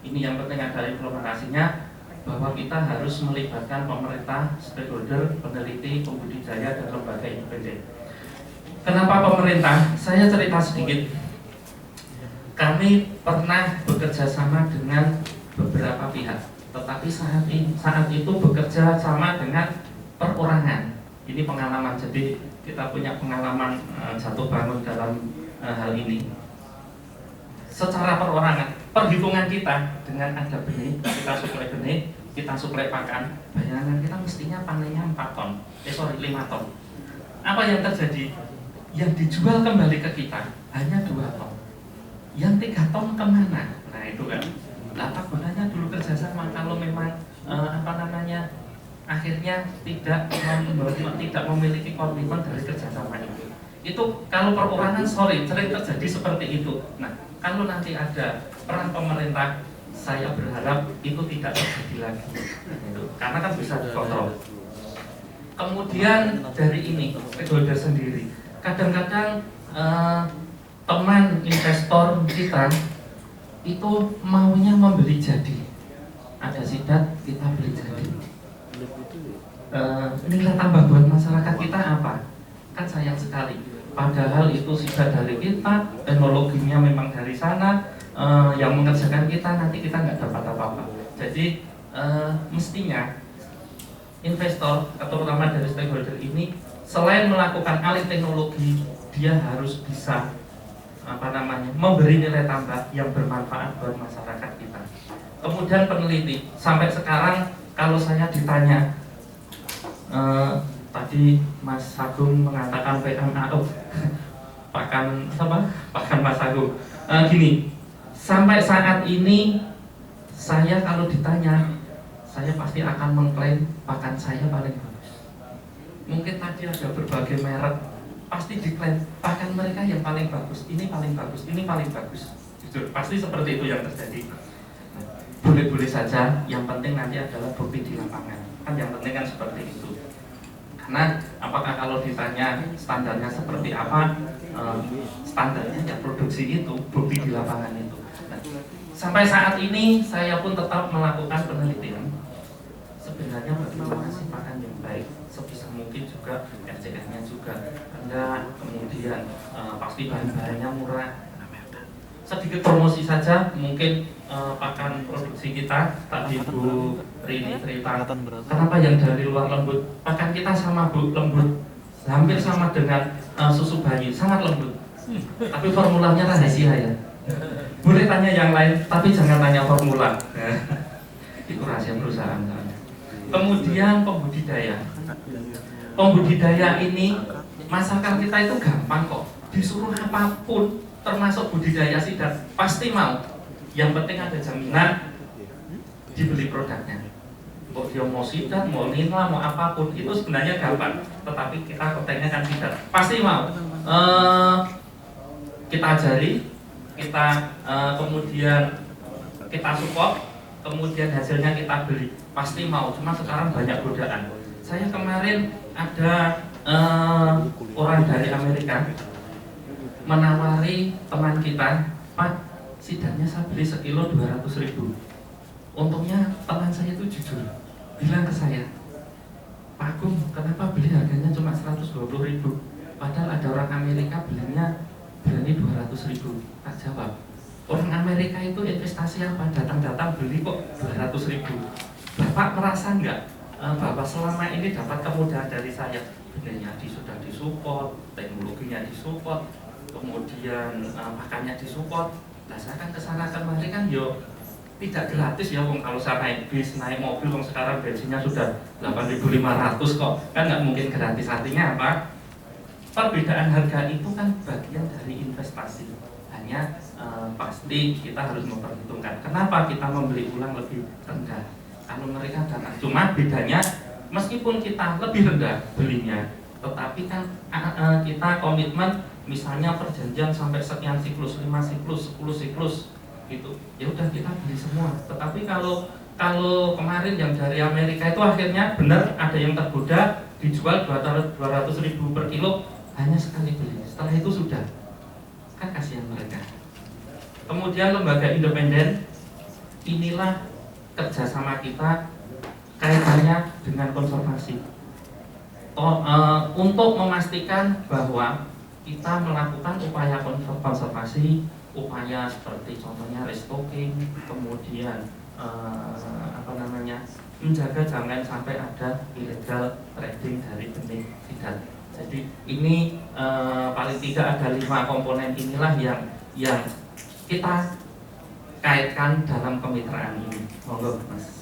Ini yang penting ada implementasinya, bahwa kita harus melibatkan pemerintah, stakeholder, peneliti, pembudidaya, dan lembaga independen. Kenapa pemerintah? Saya cerita sedikit. Kami pernah bekerja sama dengan beberapa pihak, tetapi saat itu bekerja sama dengan perorangan. Ini pengalaman, jadi kita punya pengalaman jatuh bangun dalam hal ini. Secara perorangan, perhitungan kita dengan ada benih, kita suplai benih, kita suplai pakan, bayangan kita mestinya panennya 5 ton. Apa yang terjadi? Yang dijual kembali ke kita hanya 2 ton. Yang 3 ton kemana? Nah itu kan. Apa gunanya dulu kerjasama kalau memang akhirnya tidak memiliki komitmen dari kerjasama itu. Itu kalau perorangan sering terjadi seperti itu. Nah, kalau nanti ada peran pemerintah, saya berharap itu tidak terjadi lagi. Karena kan bisa dikontrol. Kemudian dari ini, stakeholder sendiri. Kadang-kadang teman investor kita itu maunya membeli jadi. Ada sidat, kita beli jadi. Nilai tambah buat masyarakat kita apa? Kan sayang sekali. Padahal itu sidat dari kita, teknologinya memang dari sana, yang mengerjakan kita, nanti kita nggak dapat apa-apa. Jadi mestinya investor, terutama dari stakeholder ini, selain melakukan alih teknologi, dia harus bisa memberi nilai tambah yang bermanfaat buat masyarakat kita. Kemudian peneliti, sampai sekarang kalau saya ditanya, tadi Mas Agung mengatakan PMAO, pakan Mas Agung, gini, sampai saat ini saya kalau ditanya, saya pasti akan mengklaim pakan saya paling bagus. Mungkin tadi ada berbagai merek, pasti diklaim pakan mereka yang paling bagus, ini paling bagus, ini paling bagus. Jujur, pasti seperti itu yang terjadi. Boleh-boleh saja, yang penting nanti adalah bukti di lapangan. Kan yang penting kan seperti itu. Karena apakah kalau ditanya standarnya seperti apa, standarnya ya produksi itu, bukti di lapangan itu. Nah, sampai saat ini saya pun tetap melakukan penelitian. Sebenarnya bagaimana sih pakan yang baik? Sebisa mungkin juga RCN-nya juga rendah, kemudian pasti bahan-bahannya murah. Sedikit promosi saja, mungkin pakan produksi kita tadi Bu Rini cerita. Kenapa yang dari luar lembut? Pakan kita sama Bu, lembut, hampir sama dengan susu bayi, sangat lembut. Tapi formulanya rahasia ya. Boleh tanya yang lain, tapi jangan tanya formula. Itu rahasia perusahaan. Kemudian pembudidaya ini masyarakat kita itu gampang kok, disuruh apapun termasuk budidaya sidat pasti mau. Yang penting ada jaminan dibeli produknya. Kok dia mau sidat, mau nila, mau apapun itu sebenarnya gampang. Tetapi kita kontennya kan sidat, pasti mau. Kita ajari, kita kemudian kita support, kemudian hasilnya kita beli, pasti mau. Cuma sekarang banyak godaan. Saya kemarin ada orang dari Amerika menawari teman kita, Pak, sidatnya saya beli sekilo 200.000. Untungnya teman saya itu jujur, bilang ke saya, Pak Agung, kenapa beli harganya cuma 120.000? Padahal ada orang Amerika belinya berani 200.000. Tak jawab, orang Amerika itu investasi apa? Datang-datang beli kok 200.000. Bapak merasa enggak Bapak selama ini dapat kemudahan dari saya? Benarnya sudah disupport, teknologinya disupport, kemudian pakannya disupport. Nah saya kan kesana kemari kan yo tidak gratis ya, kalau saya naik bis, naik mobil, sekarang bensinnya sudah 8.500 kok, kan nggak mungkin gratis. Artinya apa? Perbedaan harga itu kan bagian dari investasi. Hanya pasti kita harus memperhitungkan kenapa kita membeli ulang lebih rendah kalau mereka datang. Cuma bedanya meskipun kita lebih rendah belinya, tetapi kan kita komitmen, misalnya perjanjian sampai sekian siklus, 5 siklus, 10 siklus gitu. Ya udah kita beli semua. Tetapi kalau kemarin yang dari Amerika itu akhirnya benar ada yang tergoda dijual 200.000 per kilo hanya sekali beli. Setelah itu sudah, kan kasihan mereka. Kemudian lembaga independen, inilah kerjasama kita kaitannya dengan konservasi. Untuk memastikan bahwa kita melakukan upaya konservasi, upaya seperti contohnya restocking, kemudian menjaga jangan sampai ada illegal trading dari benih sidar. Jadi ini paling tidak ada 5 komponen inilah yang kita kaitkan dalam kemitraan ini. Monggo Mas.